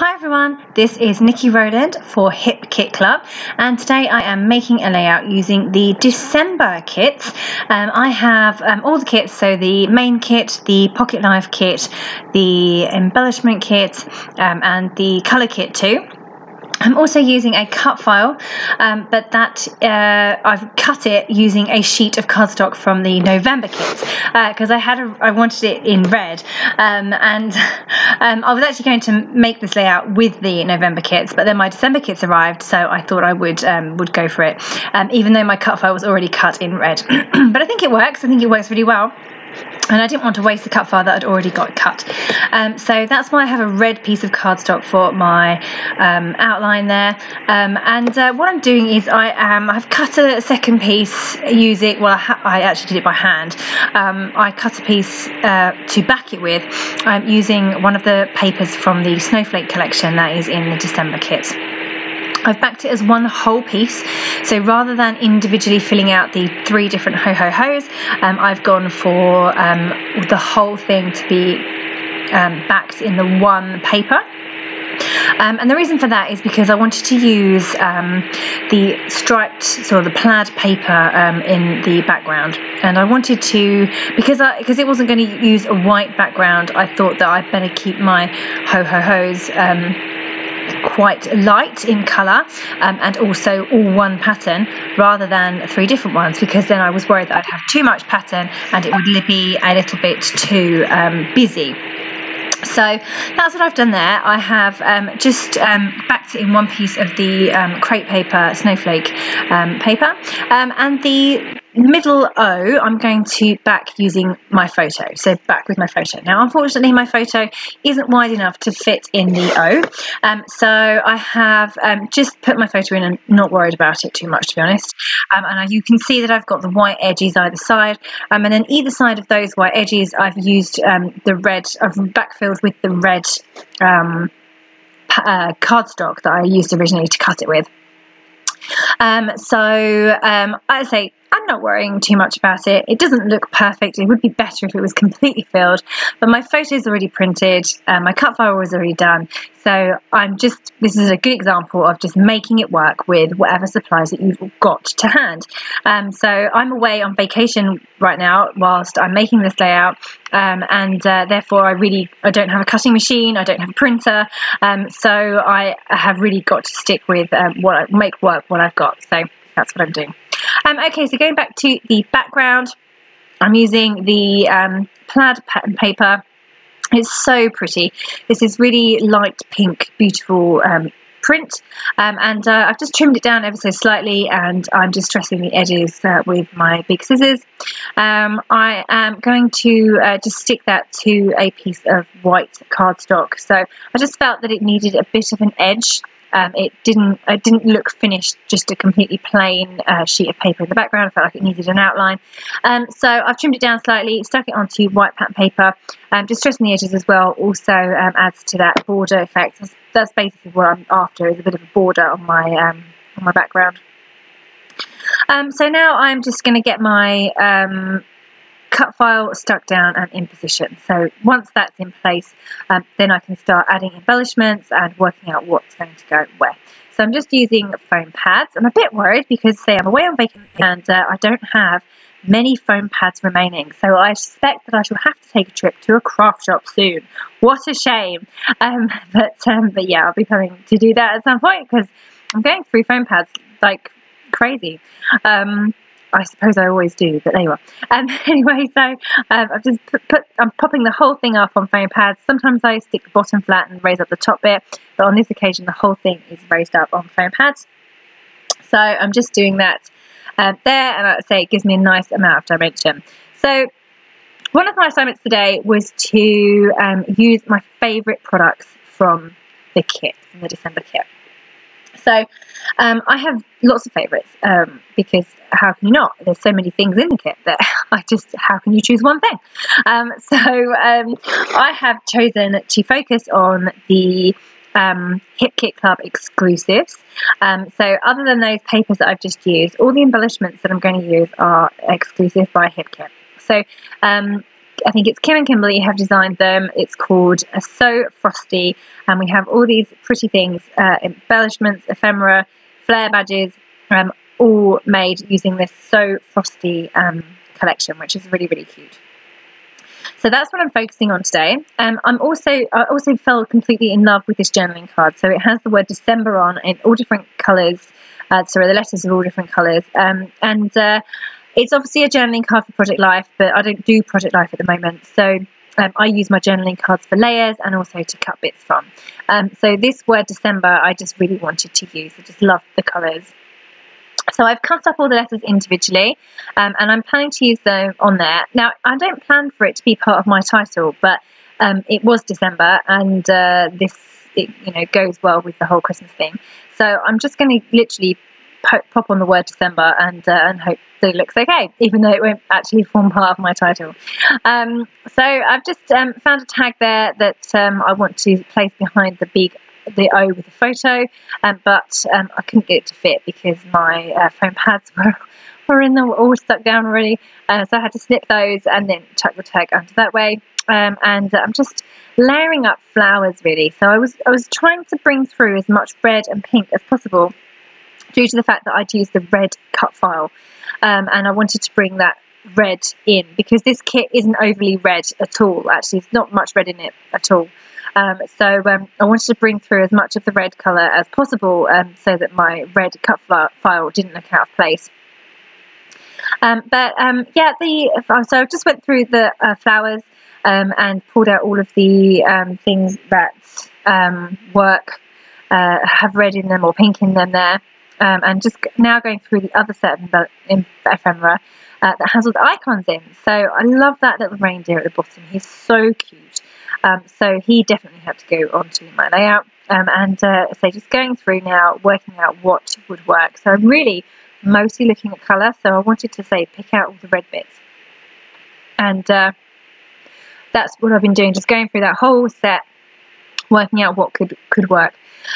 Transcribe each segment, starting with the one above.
Hi everyone, this is Nikki Rowland for Hip Kit Club, and today I am making a layout using the December kits. I have all the kits, so the main kit, the pocket knife kit, the embellishment kit, and the colour kit too. I'm also using a cut file, but that I've cut it using a sheet of cardstock from the November kit because I wanted it in red, and I was actually going to make this layout with the November kits, but then my December kits arrived, so I thought I would go for it, even though my cut file was already cut in red. But I think it works. I think it works really well. And I didn't want to waste the cut file that I'd already got cut. So that's why I have a red piece of cardstock for my outline there. What I'm doing is I've cut a second piece using, well, I actually did it by hand. I cut a piece to back it with using one of the papers from the Snowflake collection that is in the December kit. I've backed it as one whole piece, so rather than individually filling out the 3 different ho-ho-hos, I've gone for the whole thing to be backed in the one paper. And the reason for that is because I wanted to use the striped, sort of the plaid paper in the background, and I wanted to, because it wasn't going to use a white background, I thought that I'd better keep my ho-ho-hos quite light in colour, and also all one pattern rather than 3 different ones, because then I was worried that I'd have too much pattern and it would be a little bit too busy. So that's what I've done there. I have just backed it in one piece of the Crate Paper Snowflake paper, and the middle O I'm going to back using my photo, so back with my photo. Now unfortunately my photo isn't wide enough to fit in the O, so I have just put my photo in and not worried about it too much, to be honest. And you can see that I've got the white edges either side, and then either side of those white edges I've used the red, I've backfilled with the red cardstock that I used originally to cut it with. I'd say I'm not worrying too much about it. It doesn't look perfect. It would be better if it was completely filled, but my photo is already printed, my cut file was already done, so this is a good example of just making it work with whatever supplies that you've got to hand. So I'm away on vacation right now whilst I'm making this layout, therefore I don't have a cutting machine, I don't have a printer, so I have really got to stick with make work what I've got. So that's what I'm doing. Okay, so going back to the background, I'm using the plaid pattern paper. It's so pretty. This is really light pink, beautiful print, and I've just trimmed it down ever so slightly, and I'm just dressing the edges with my big scissors. I am going to just stick that to a piece of white cardstock, so I just felt that it needed a bit of an edge. It didn't look finished, just a completely plain sheet of paper in the background. I felt like it needed an outline, so I've trimmed it down slightly, stuck it onto white pattern paper, just dressing the edges as well. Also adds to that border effect. That's basically what I'm after, is a bit of a border on my background. So now I'm just going to get my cut file stuck down and in position. So once that's in place, then I can start adding embellishments and working out what's going to go where. So I'm just using foam pads. I'm a bit worried because, say, I'm away on vacation and I don't have many foam pads remaining, so I suspect that I shall have to take a trip to a craft shop soon. What a shame. But yeah, I'll be planning to do that at some point because I'm going through foam pads like crazy. I suppose I always do, but there you are. Anyway, so I've just I'm popping the whole thing up on foam pads. Sometimes I stick the bottom flat and raise up the top bit, but on this occasion the whole thing is raised up on foam pads. So I'm just doing that there, and like I say, it gives me a nice amount of dimension. So one of my assignments today was to use my favourite products from the kit, from the December kit. So I have lots of favourites, because how can you not? There's so many things in the kit that how can you choose one thing? I have chosen to focus on the Hip Kit Club exclusives. So other than those papers that I've just used, all the embellishments that I'm going to use are exclusive by Hip Kit. So I think it's Kim and Kimberly have designed them. It's called So Frosty, and we have all these pretty things, embellishments, ephemera, flair badges, all made using this So Frosty collection, which is really, really cute. So that's what I'm focusing on today. I also fell completely in love with this journaling card. So it has the word December on in all different colours. The letters are all different colours. It's obviously a journaling card for Project Life, but I don't do Project Life at the moment. So I use my journaling cards for layers and also to cut bits from. So this word December, I just really wanted to use. I just love the colours. So I've cut up all the letters individually, and I'm planning to use them on there. Now, I don't plan for it to be part of my title, but it was December, and it goes well with the whole Christmas theme. So I'm just going to literally pop on the word December and hope that it looks okay, even though it won't actually form part of my title. So I've just found a tag there that I want to place behind the O with the photo, but I couldn't get it to fit because my foam pads were all stuck down already, so I had to snip those and then tuck the tag under that way. And I'm just layering up flowers really. So I was trying to bring through as much red and pink as possible due to the fact that I'd used the red cut file, and I wanted to bring that red in because this kit isn't overly red at all. Actually, it's not much red in it at all. So I wanted to bring through as much of the red colour as possible, so that my red cut file didn't look out of place. So I just went through the flowers and pulled out all of the things that work, have red in them or pink in them there, and just now going through the other set of ephemera that has all the icons in. So I love that little reindeer at the bottom. He's so cute. So he definitely had to go onto my layout, so just going through now, working out what would work. So I'm really mostly looking at colour, so I wanted to pick out all the red bits, and that's what I've been doing, just going through that whole set, working out what could work.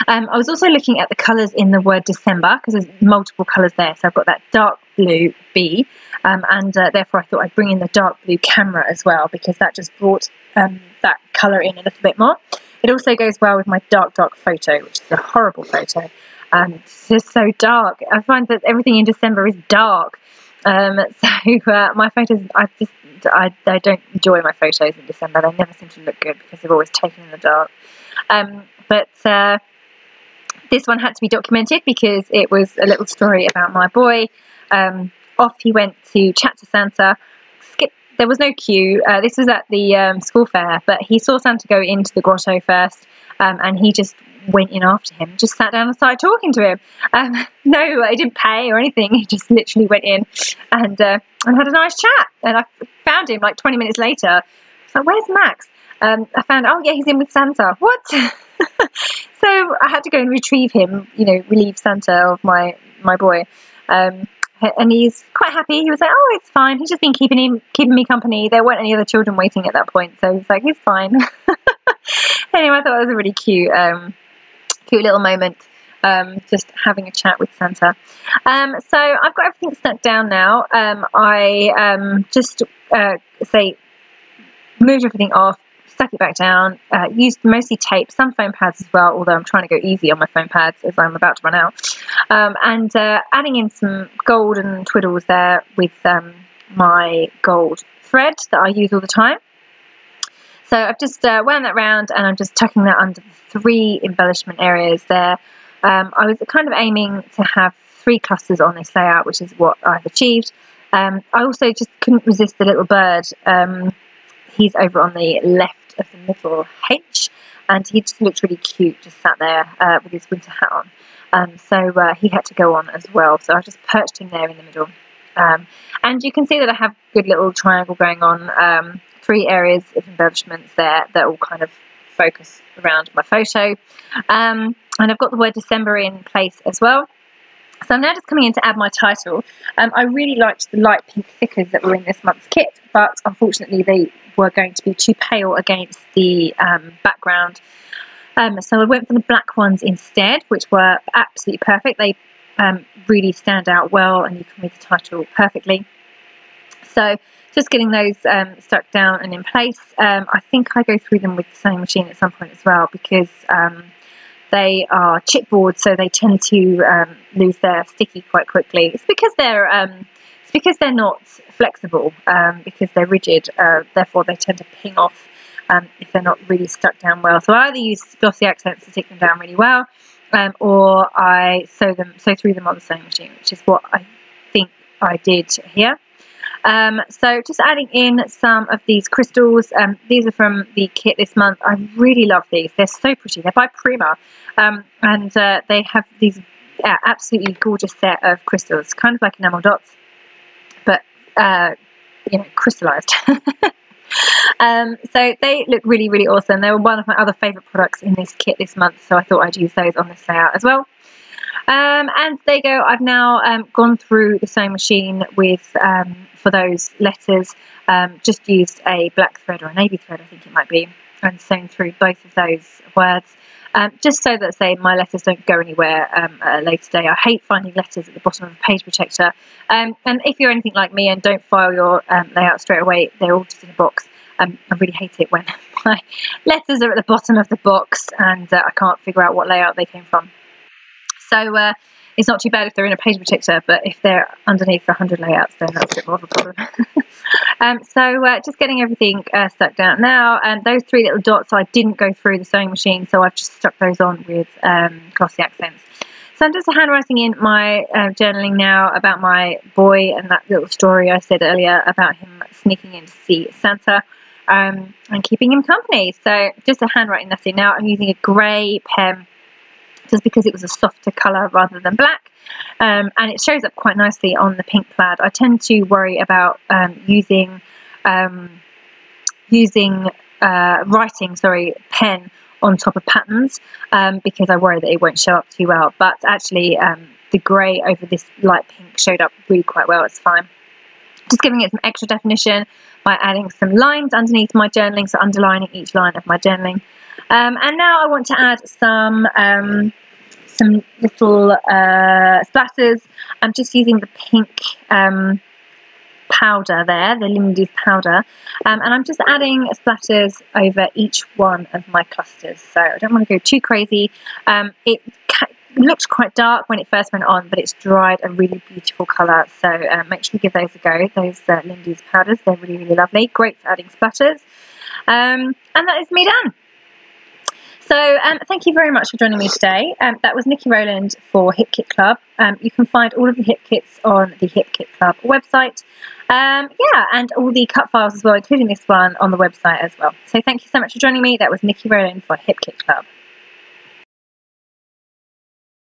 I was also looking at the colours in the word December because there's multiple colours there. So I've got that dark blue B, and therefore I thought I'd bring in the dark blue camera as well because that just brought that colour in a little bit more. It also goes well with my dark photo, which is a horrible photo. It's just so dark. I find that everything in December is dark. My photos, I don't enjoy my photos in December. They never seem to look good because they're always taken in the dark. But this one had to be documented because it was a little story about my boy. Off he went to chat to Santa. There was no queue. This was at the school fair, but he saw Santa go into the grotto first, and he just went in after him, just sat down and started talking to him. No, I didn't pay or anything. He just literally went in and had a nice chat. And I found him like 20 minutes later. I was like, "Where's Max?" I found, oh yeah, he's in with Santa. What? So I had to go and retrieve him, relieve Santa of my boy. And he's quite happy. He was like, "Oh, it's fine. He's just been keeping me company." There weren't any other children waiting at that point, so he's like, "He's fine." Anyway, I thought it was a really cute little moment, just having a chat with Santa. So I've got everything stuck down now. I just moved everything off, stuck it back down, used mostly tape, some foam pads as well, although I'm trying to go easy on my foam pads as I'm about to run out, and adding in some gold and twiddles there with my gold thread that I use all the time. So I've just wound that round and I'm just tucking that under the 3 embellishment areas there. I was kind of aiming to have 3 clusters on this layout, which is what I've achieved. I also just couldn't resist the little bird. He's over on the left of the middle H, and he just looked really cute, just sat there with his winter hat on. So he had to go on as well. So I just perched him there in the middle. And you can see that I have a good little triangle going on. 3 areas of embellishments there that all kind of focus around my photo. And I've got the word December in place as well. So I'm now just coming in to add my title. I really liked the light pink stickers that were in this month's kit, but unfortunately they were going to be too pale against the background. So I went for the black ones instead, which were absolutely perfect. They really stand out well and you can read the title perfectly. So just getting those stuck down and in place. I think I go through them with the sewing machine at some point as well, because they are chipboard, so they tend to lose their sticky quite quickly. It's because they're not flexible, because they're rigid. Therefore, they tend to ping off if they're not really stuck down well. So I either use glossy accents to stick them down really well, or I sew through them on the sewing machine, which is what I think I did here. So just adding in some of these crystals. These are from the kit this month. I really love these. They're so pretty. They're by Prima, and they have these absolutely gorgeous set of crystals, kind of like enamel dots, but crystallized. So they look really, really awesome. They were one of my other favourite products in this kit this month, so I thought I'd use those on this layout as well. And there you go. I've now gone through the sewing machine with, for those letters, just used a black thread or a navy thread, I think it might be, and sewn through both of those words, just so that, say, my letters don't go anywhere at a later day. I hate finding letters at the bottom of a page protector, and if you're anything like me and don't file your layout straight away, they're all just in a box. I really hate it when my letters are at the bottom of the box and I can't figure out what layout they came from. So it's not too bad if they're in a page protector, but if they're underneath 100 layouts, then that's a bit more of a problem. So just getting everything stuck down now. And those 3 little dots, I didn't go through the sewing machine, so I've just stuck those on with glossy accents. So I'm just handwriting in my journaling now about my boy and that little story I said earlier about him sneaking in to see Santa and keeping him company. So just handwriting that in now. I'm using a grey pen, just because it was a softer colour rather than black, and it shows up quite nicely on the pink plaid. I tend to worry about using pen on top of patterns, because I worry that it won't show up too well, but actually the grey over this light pink showed up really quite well. It's fine. Just giving it some extra definition by adding some lines underneath my journaling, so underlining each line of my journaling. And now I want to add some little splatters. I'm just using the pink powder there, the Lindy's powder, and I'm just adding splatters over each one of my clusters. So I don't want to go too crazy. It looked quite dark when it first went on, but it's dried a really beautiful colour, so make sure you give those a go. Those Lindy's powders, they're really, really lovely, great for adding splatters. And that is me done. So thank you very much for joining me today. That was Niki Rowland for Hip Kit Club. You can find all of the hip kits on the Hip Kit Club website. And all the cut files as well, including this one, on the website as well. So thank you so much for joining me. That was Niki Rowland for Hip Kit Club.